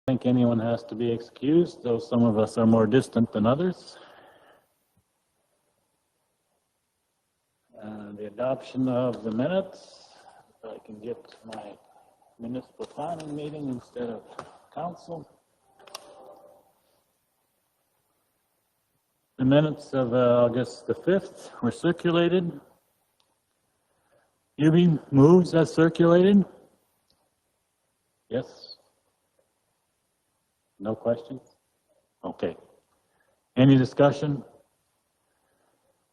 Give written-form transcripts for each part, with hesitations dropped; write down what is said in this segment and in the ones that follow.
think anyone has to be excused, though some of us are more distant than others. The adoption of the minutes. If I can get my municipal planning meeting instead of council. The minutes of August the 5th were circulated. Yubi moves as circulated. Yes? No questions? Okay. Any discussion?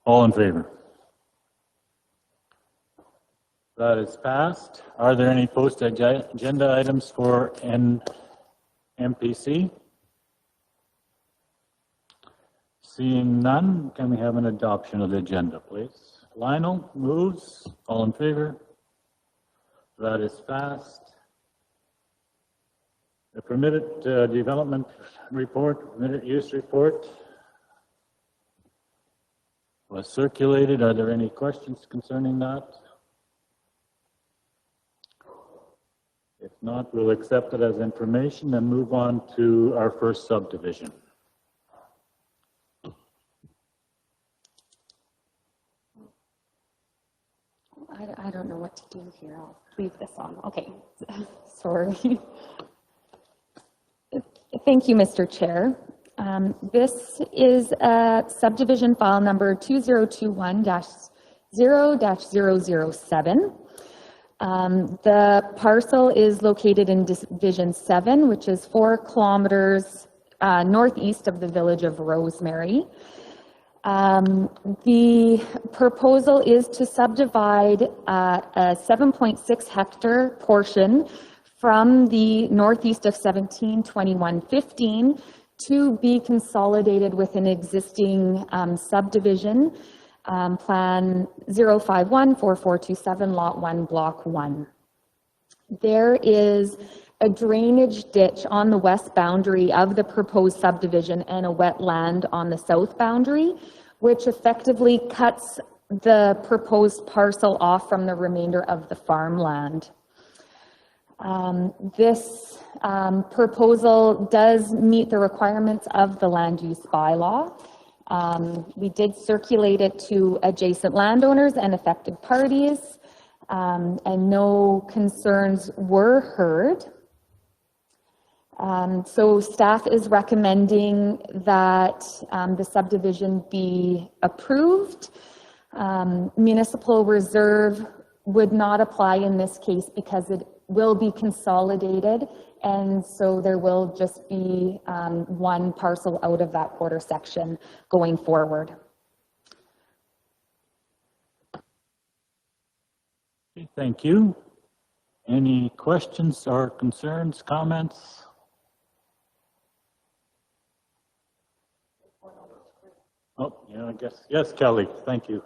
All in favor? That is passed. Are there any post-agenda items for MPC? Seeing none, can we have an adoption of the agenda, please? Lionel moves. All in favor? That is passed. The permitted development report, permitted use report was circulated. Are there any questions concerning that? If not, we'll accept it as information and move on to our first subdivision. I don't know what to do here. I'll leave this on. Okay, sorry. Thank you, Mr. Chair. This is subdivision file number 2021-0-007. The parcel is located in Division 7, which is 4 kilometers northeast of the village of Rosemary. The proposal is to subdivide a 7.6 hectare portion from the northeast of 172115 to be consolidated with an existing subdivision, plan 0514427 lot 1 block 1. There is a drainage ditch on the west boundary of the proposed subdivision and a wetland on the south boundary, which effectively cuts the proposed parcel off from the remainder of the farmland. This proposal does meet the requirements of the land use bylaw. We did circulate it to adjacent landowners and affected parties, and no concerns were heard. So staff is recommending that the subdivision be approved. Municipal reserve would not apply in this case because it will be consolidated, and so there will just be one parcel out of that quarter section going forward. Okay, thank you. Any questions or concerns, comments? Oh, yeah, I guess. Yes, Kelly, thank you.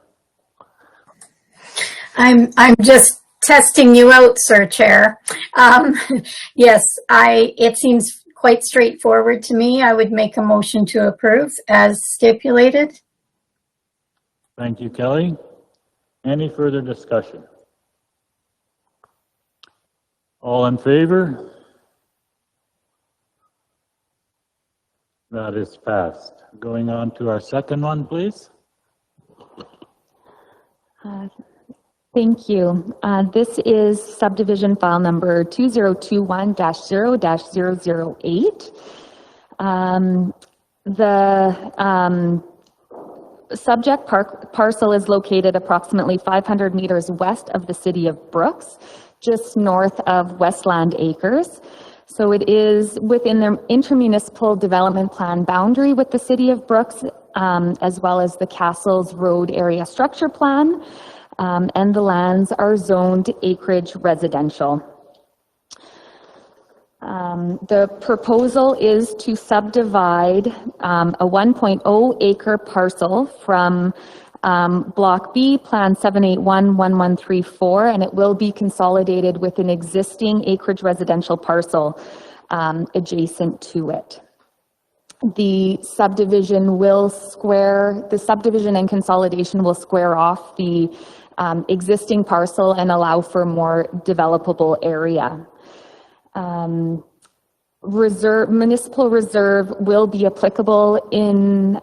I'm just testing you out, Sir Chair. Yes, it seems quite straightforward to me. I would make a motion to approve as stipulated. Thank you, Kelly. Any further discussion? All in favor? That is passed. Going on to our second one, please. Thank you. This is subdivision file number 2021-0-008. The subject parcel is located approximately 500 meters west of the city of Brooks, just north of Westland Acres. So it is within the intermunicipal development plan boundary with the city of Brooks, as well as the Castles Road area structure plan, and the lands are zoned acreage residential. The proposal is to subdivide a 1.0 acre parcel from Block B, Plan 781-1134, and it will be consolidated with an existing acreage residential parcel adjacent to it. The subdivision and consolidation will square off the existing parcel and allow for more developable area. municipal reserve will be applicable in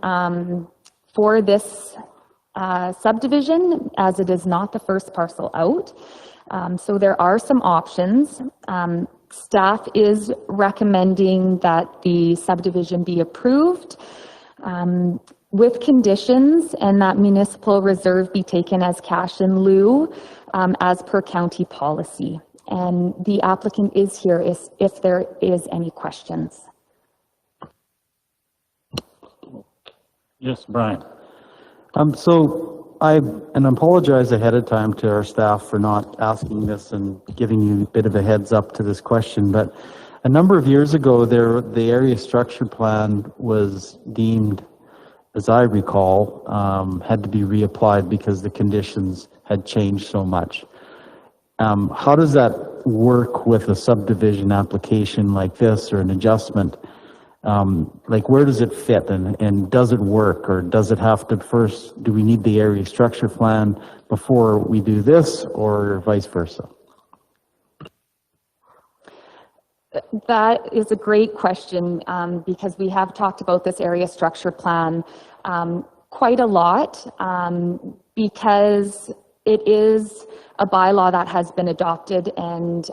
for this subdivision, as it is not the first parcel out. So there are some options. Staff is recommending that the subdivision be approved with conditions, and that municipal reserve be taken as cash in lieu as per county policy. And the applicant is here if there is any questions. Yes, Brian. So I apologize ahead of time to our staff for not asking this and giving you a bit of a heads up to this question, but a number of years ago the area structure plan was deemed, as I recall, had to be reapplied because the conditions had changed so much. How does that work with a subdivision application like this or an adjustment? Like, where does it fit, and does it work, or does it have to first, do we need the area structure plan before we do this, or vice versa? That is a great question, because we have talked about this area structure plan quite a lot, because it is a bylaw that has been adopted, and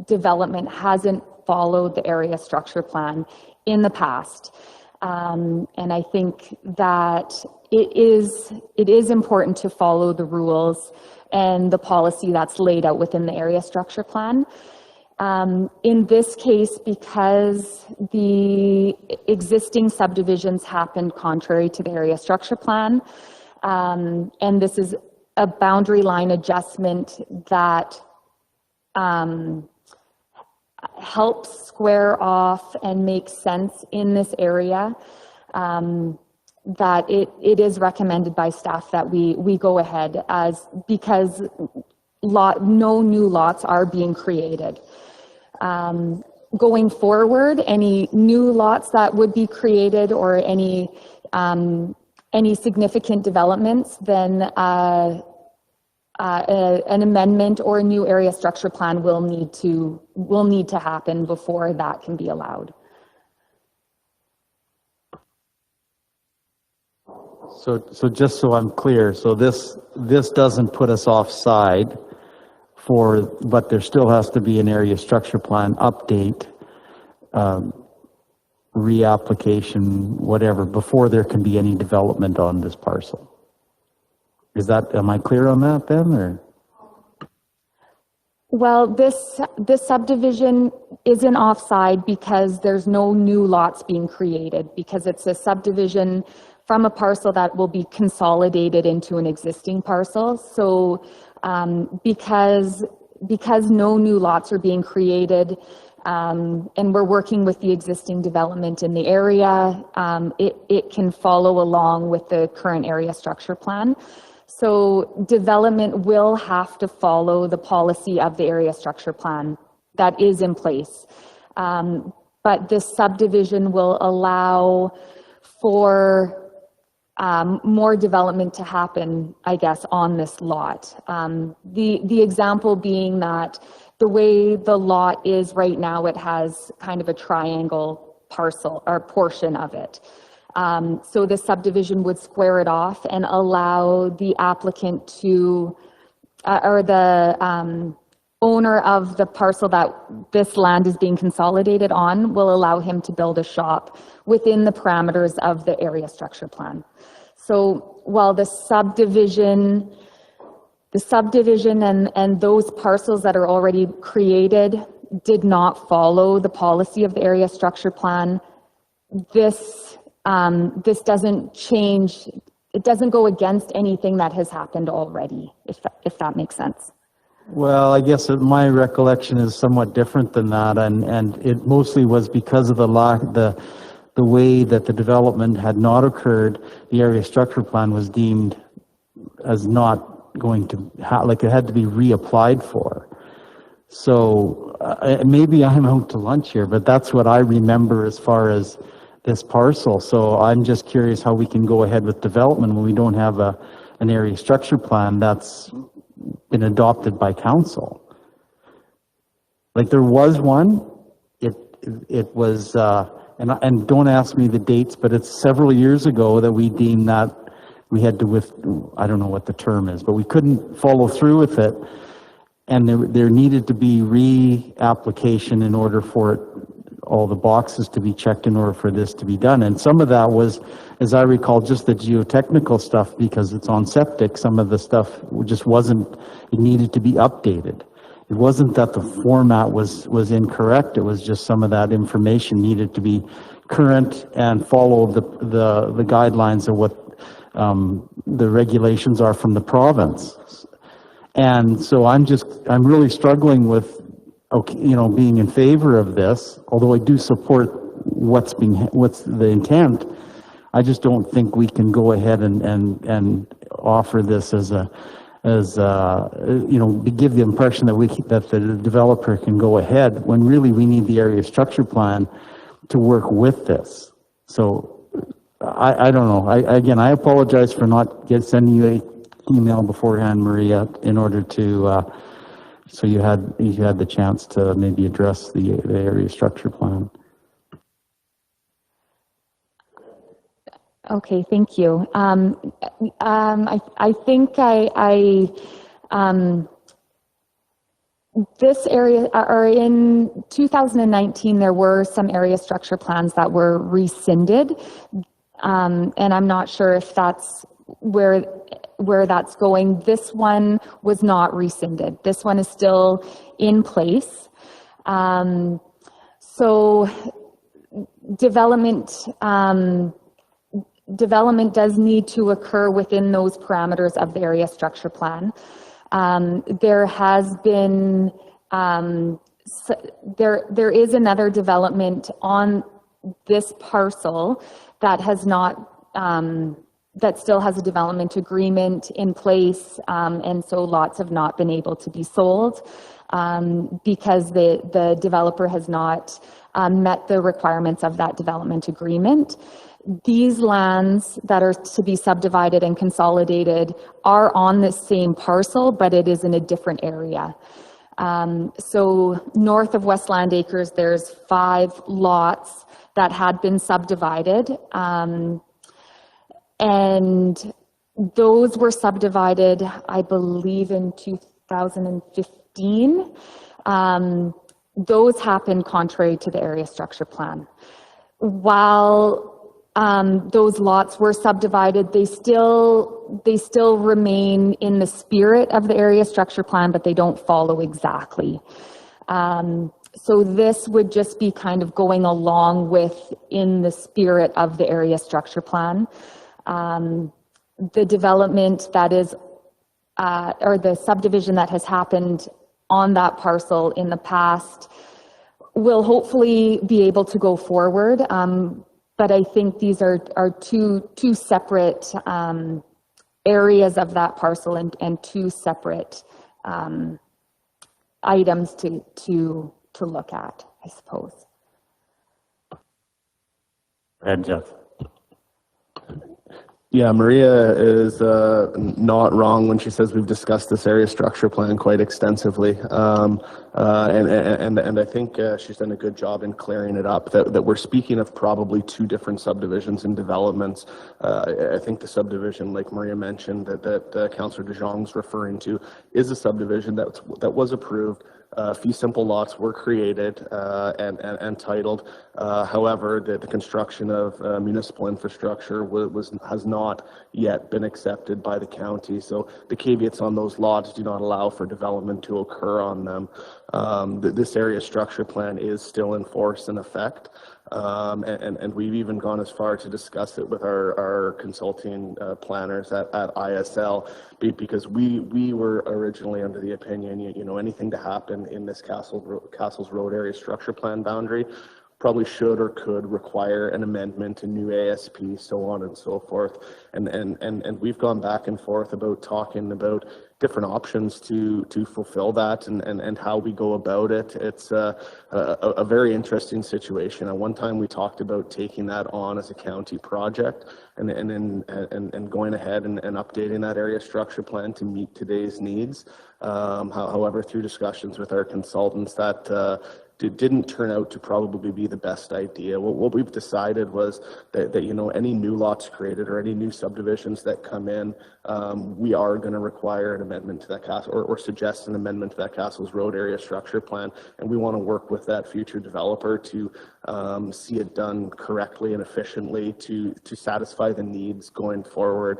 development hasn't followed the area structure plan in the past. And I think that it is important to follow the rules and the policy that's laid out within the area structure plan. In this case, because the existing subdivisions happened contrary to the area structure plan, and this is a boundary line adjustment that helps square off and make sense in this area, that it is recommended by staff that we go ahead, because no new lots are being created. Going forward, any new lots that would be created, or any significant developments, then an amendment or a new area structure plan will need to happen before that can be allowed. So just so I'm clear, so this doesn't put us offside but there still has to be an area structure plan update, reapplication, whatever, before there can be any development on this parcel. Am I clear on that then, or? Well, this subdivision isn't offside because there's no new lots being created, because it's a subdivision from a parcel that will be consolidated into an existing parcel. So because no new lots are being created, and we're working with the existing development in the area, it can follow along with the current area structure plan. So development will have to follow the policy of the area structure plan that is in place. But this subdivision will allow for more development to happen, I guess, on this lot. The example being that the way the lot is right now, it has kind of a triangle parcel or portion of it. So the subdivision would square it off and allow the applicant to, or the owner of the parcel that this land is being consolidated on, will allow him to build a shop within the parameters of the area structure plan. So while the subdivision and those parcels that are already created did not follow the policy of the area structure plan, this doesn't change, it doesn't go against anything that has happened already, if that makes sense. Well, I guess my recollection is somewhat different than that, and it mostly was because of the way that the development had not occurred. The area structure plan was deemed as not going to, like it had to be reapplied for. So maybe I'm out to lunch here, but that's what I remember as far as this parcel. So I'm just curious how we can go ahead with development when we don't have an area structure plan that's been adopted by council. Like there was one, it was, and don't ask me the dates, but it's several years ago that we deemed that we had to I don't know what the term is, but we couldn't follow through with it. And there needed to be reapplication in order for all the boxes to be checked in order for this to be done. And some of that was, as I recall, just the geotechnical stuff, because it's on septic. Some of the stuff just wasn't, it needed to be updated. It wasn't that the format was incorrect. It was just some of that information needed to be current and follow the guidelines of what the regulations are from the province. And so I'm really struggling with, okay, being in favor of this, although I do support what's the intent. I just don't think we can go ahead and offer this as give the impression that the developer can go ahead, when really we need the area structure plan to work with this. So I don't know. I apologize for not sending you an email beforehand, Maria, in order to so you had the chance to maybe address the area structure plan. Okay, thank you. I think this area, or in 2019, there were some area structure plans that were rescinded, and I'm not sure if that's where that's going. This one was not rescinded. This one is still in place. So development does need to occur within those parameters of the area structure plan. There has been, there is another development on this parcel that has not, that still has a development agreement in place, and so lots have not been able to be sold because the developer has not met the requirements of that development agreement. These lands that are to be subdivided and consolidated are on the same parcel, but it is in a different area. So north of Westland Acres, there's 5 lots that had been subdivided, and those were subdivided, I believe, in 2015. Those happened contrary to the area structure plan. While those lots were subdivided, they still remain in the spirit of the area structure plan, but they don't follow exactly. So this would just be kind of going along with in the spirit of the area structure plan. The development that is, or the subdivision that has happened on that parcel in the past will hopefully be able to go forward. But I think these are two separate areas of that parcel and 2 separate items to look at, I suppose. Go ahead, Jeff. Yeah, Maria is not wrong when she says we've discussed this area structure plan quite extensively, and I think she's done a good job in clearing it up. That we're speaking of probably 2 different subdivisions and developments. I think the subdivision, like Maria mentioned, that Councillor ADJOURN's referring to, is a subdivision that was approved. Fee simple lots were created and titled. However, the construction of municipal infrastructure has not yet been accepted by the county. So the caveats on those lots do not allow for development to occur on them. This area structure plan is still in force and effect. And we've even gone as far to discuss it with our consulting planners at ISL, because we were originally under the opinion, anything to happen in this Castles Road area structure plan boundary probably should or could require an amendment, a new ASP, so on and so forth. And we've gone back and forth about talking about different options to fulfill that and how we go about it. It's a very interesting situation. At one time we talked about taking that on as a county project and going ahead and updating that area structure plan to meet today's needs. However, through discussions with our consultants, that didn't turn out to probably be the best idea. What we've decided was that you know, any new lots created or any new subdivisions that come in, we are going to require an amendment to that castle, or suggest an amendment to that Castles Road area structure plan, and we want to work with that future developer to see it done correctly and efficiently to satisfy the needs going forward.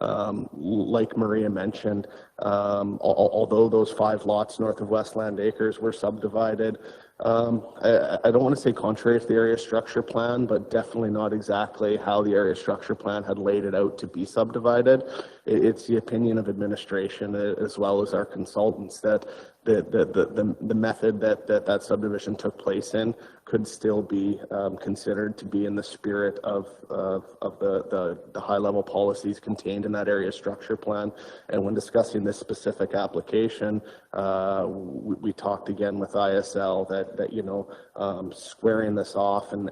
Like Maria mentioned, although those 5 lots north of Westland Acres were subdivided, I don't want to say contrary to the area structure plan, but definitely not exactly how the area structure plan had laid it out to be subdivided. It's the opinion of administration as well as our consultants that the method that subdivision took place in could still be considered to be in the spirit of the high-level policies contained in that area structure plan. And when discussing this specific application, we talked again with ISL that you know, squaring this off and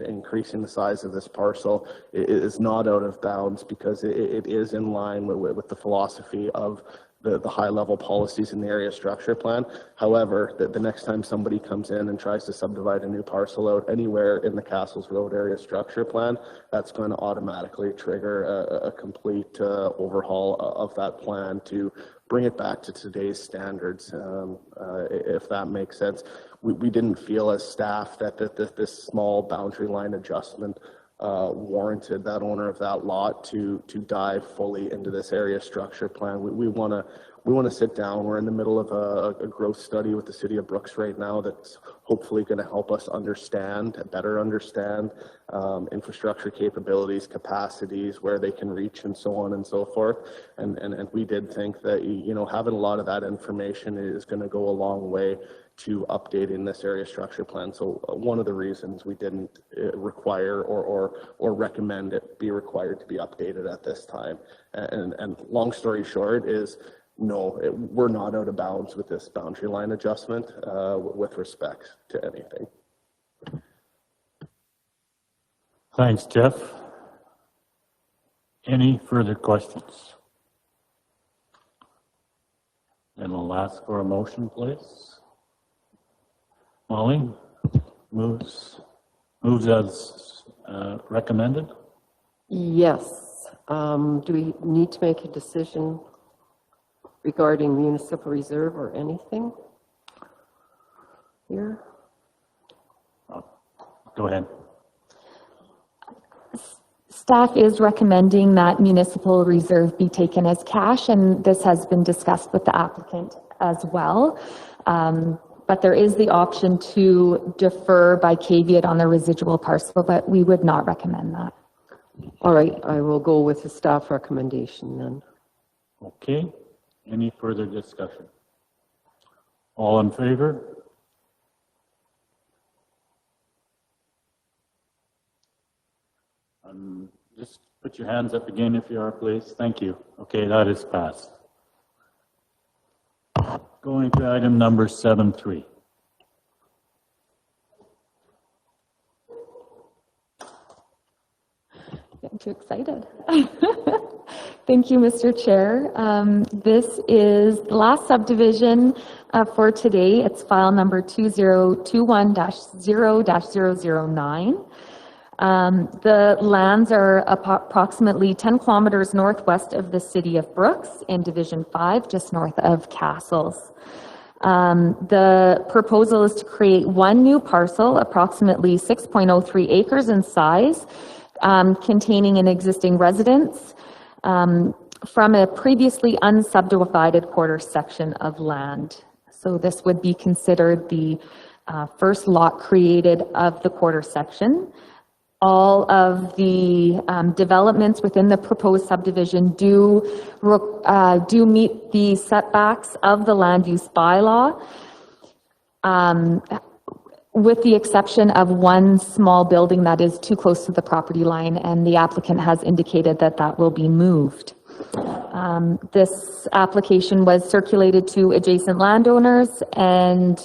increasing the size of this parcel is not out of bounds, because it is in line with the philosophy of the high-level policies in the area structure plan. However, the next time somebody comes in and tries to subdivide a new parcel out anywhere in the Castles Road area structure plan, that's going to automatically trigger a complete overhaul of that plan to bring it back to today's standards, if that makes sense. We didn't feel as staff that this small boundary line adjustment warranted that owner of that lot to dive fully into this area structure plan. We want to sit down. We're in the middle of a growth study with the City of Brooks right now that's hopefully going to help us better understand infrastructure capabilities, capacities, where they can reach, and so on and so forth. And we did think that, you know, having a lot of that information is going to go a long way to updating this area structure plan. So one of the reasons we didn't require or recommend it be required to be updated at this time. And long story short is, no, we're not out of bounds with this boundary line adjustment with respect to anything. Thanks, Jeff. Any further questions? Then I'll ask for a motion, please. Molly moves as recommended. Yes. Do we need to make a decision regarding municipal reserve or anything here? Go ahead. Staff is recommending that municipal reserve be taken as cash, and this has been discussed with the applicant as well. But there is the option to defer by caveat on the residual parcel, but we would not recommend that. All right, I will go with the staff recommendation then. Okay. Any further discussion? All in favor? Just put your hands up again if you are, please. Thank you. Okay, that is passed. Going to item number 7.3. Getting too excited. Thank you, Mr. Chair. This is the last subdivision for today. It's file number 2021-0-009. The lands are approximately 10 kilometers northwest of the City of Brooks in Division 5, just north of Castles. The proposal is to create one new parcel, approximately 6.03 acres in size, containing an existing residence from a previously unsubdivided quarter section of land. So this would be considered the first lot created of the quarter section. All of the developments within the proposed subdivision do meet the setbacks of the land use bylaw, with the exception of one small building that is too close to the property line, and the applicant has indicated that that will be moved. This application was circulated to adjacent landowners and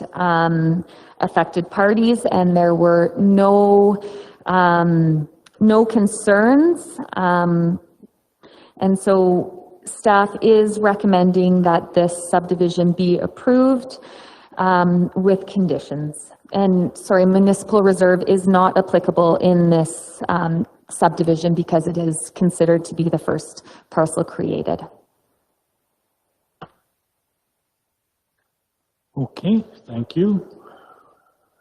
affected parties, and there were no concerns, and so staff is recommending that this subdivision be approved. with conditions. And sorry, municipal reserve is not applicable in this subdivision because it is considered to be the first parcel created. Okay, thank you.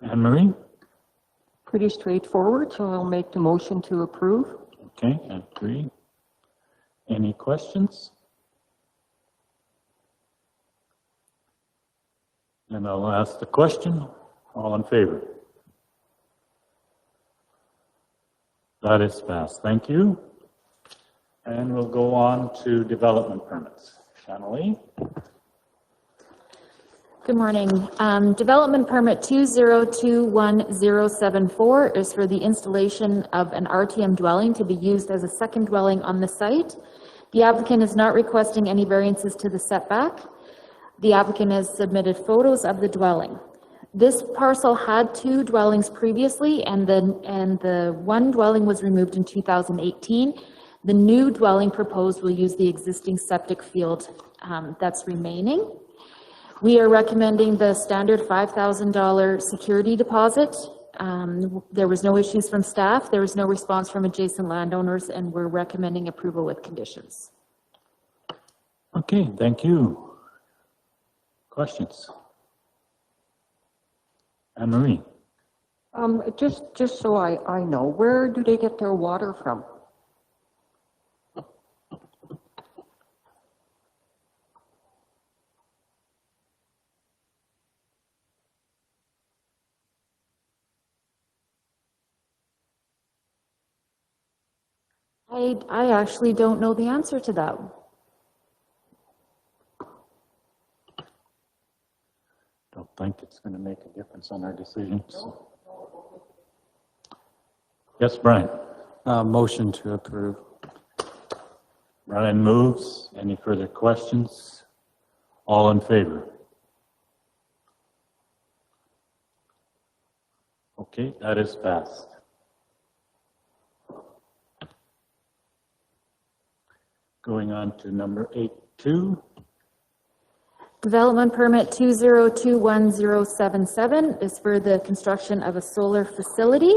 Anne Marie? Pretty straightforward, so I'll make the motion to approve. Okay, I agree. Any questions? And I'll ask the question. All in favor? That is passed. Thank you. And we'll go on to development permits. Shanley? Good morning. Development permit 2021-074 is for the installation of an RTM dwelling to be used as a second dwelling on the site. The applicant is not requesting any variances to the setback. The applicant has submitted photos of the dwelling. This parcel had 2 dwellings previously, and the one dwelling was removed in 2018. The new dwelling proposed will use the existing septic field that's remaining. We are recommending the standard $5,000 security deposit. There was no issues from staff, there was no response from adjacent landowners, and we're recommending approval with conditions. Okay, thank you. Questions? Anne Marie? Just so I know, where do they get their water from? I actually don't know the answer to that. Don't think it's going to make a difference on our decisions. Yes, Brian? Motion to approve. Brian moves. Any further questions? All in favor? Okay, that is passed. Going on to number 8.2. Development permit 2021-077 is for the construction of a solar facility.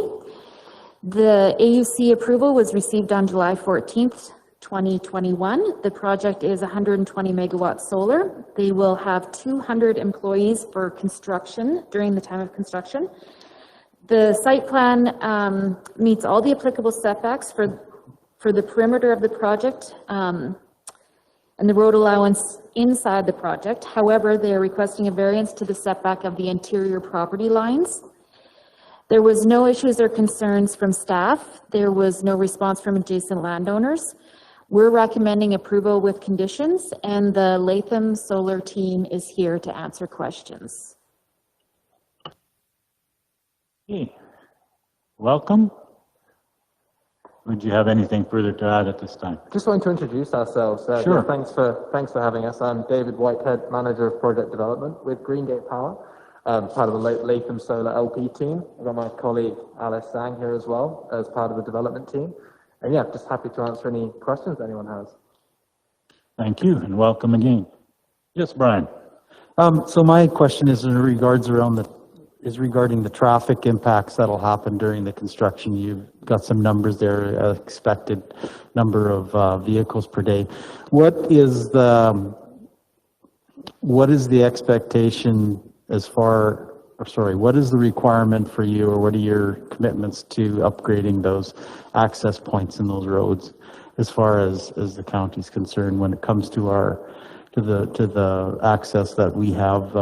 The AUC approval was received on July 14th, 2021. The project is 120 megawatt solar. They will have 200 employees for construction during the time of construction. The site plan meets all the applicable setbacks for the perimeter of the project and the road allowance inside the project. However, they are requesting a variance to the setback of the interior property lines. There was no issues or concerns from staff. There was no response from adjacent landowners. We're recommending approval with conditions, and the Latham Solar team is here to answer questions. Okay. Welcome. Would you have anything further to add at this time? Just wanted to introduce ourselves. Sure. Yeah, thanks for having us. I'm David Whitehead, Manager of Project Development with Greengate Power, part of the Latham Solar LP team. I've got my colleague Alice Sang here as well as part of the development team. And yeah, just happy to answer any questions anyone has. Thank you, and welcome again. Yes, Brian. So my question is regarding the traffic impacts that'll happen during the construction. You've got some numbers there, expected number of vehicles per day. What is the expectation what is the requirement for you, or what are your commitments to upgrading those access points in those roads as far as the county's concerned when it comes to the access that we have,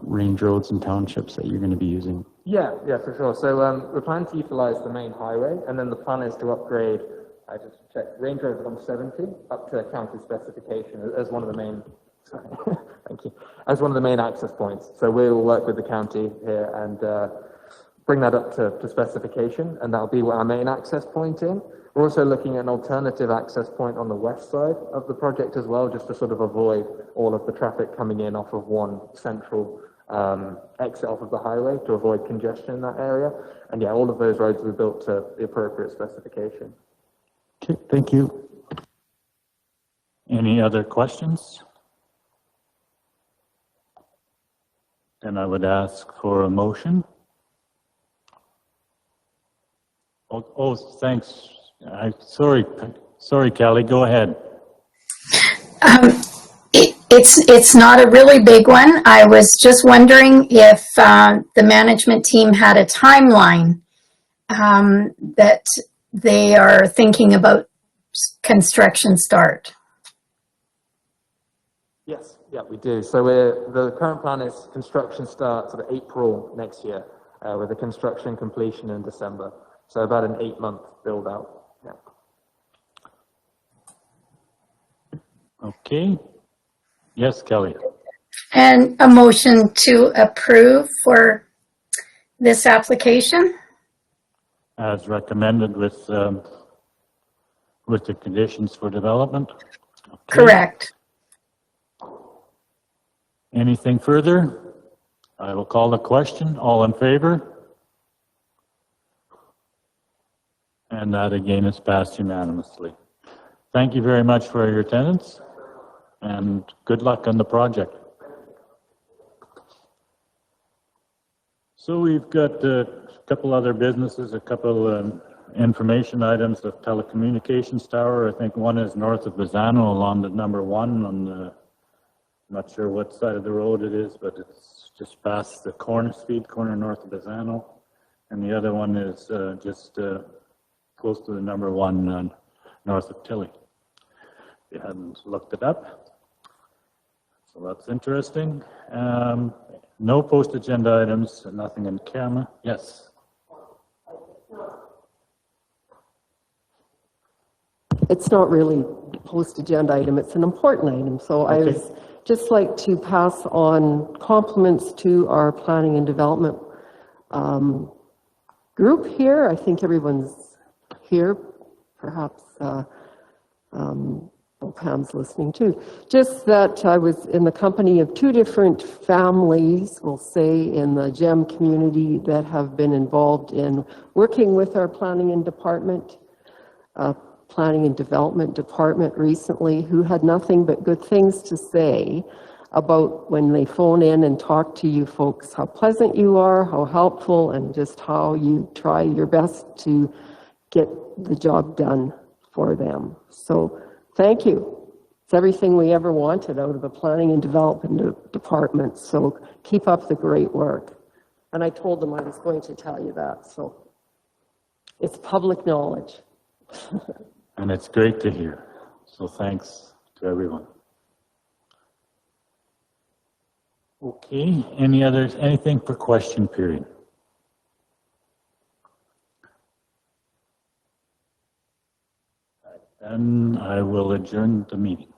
range roads and townships that you're going to be using? Yeah, for sure. So we're planning to utilize the main highway, and then the plan is to upgrade, I just checked, Range Road 170 up to county specification as one of the main, thank you, as one of the main access points. So we'll work with the county here and bring that up to specification, and that'll be our main access point in. We're also looking at an alternative access point on the west side of the project as well, just to sort of avoid all of the traffic coming in off of one central exit off of the highway to avoid congestion in that area. And yeah, all of those roads will be built to the appropriate specification. Okay, thank you. Any other questions? Then I would ask for a motion. Oh, thanks. Sorry, Kelly, go ahead. It's not a really big one. I was just wondering if the management team had a timeline that they are thinking about construction start. Yes, yeah, we do. So the current plan is construction start sort of April next year, with the construction completion in December. So about an 8-month build out. Yeah. Okay. Yes, Kelly. And a motion to approve for this application? As recommended with the conditions for development. Okay. Correct. Anything further? I will call the question. All in favor? And that again is passed unanimously. Thank you very much for your attendance and good luck on the project. So we've got a couple other businesses, a couple information items. The Telecommunications tower, I think one is north of Bazzano along the number 1 on the, not sure what side of the road it is, but it's just past the corner, speed corner north of Bazzano. And the other one is just close to the number 1 north of Tilly. If you hadn't looked it up. So that's interesting. No post-agenda items, nothing in camera. Yes. It's not really a post-agenda item, it's an important item. So I Okay. was just like to pass on compliments to our planning and development group here. I think everyone's here, perhaps Pam's listening too. Just that I was in the company of 2 different families, we'll say, in the GEM community that have been involved in working with our planning and development department recently, who had nothing but good things to say about when they phone in and talk to you folks, how pleasant you are, how helpful, and just how you try your best to get the job done for them. So thank you. It's everything we ever wanted out of the planning and development department. So keep up the great work. And I told them I was going to tell you that. So it's public knowledge. And it's great to hear. So thanks to everyone. Okay, anything for question period? Then I will adjourn the meeting.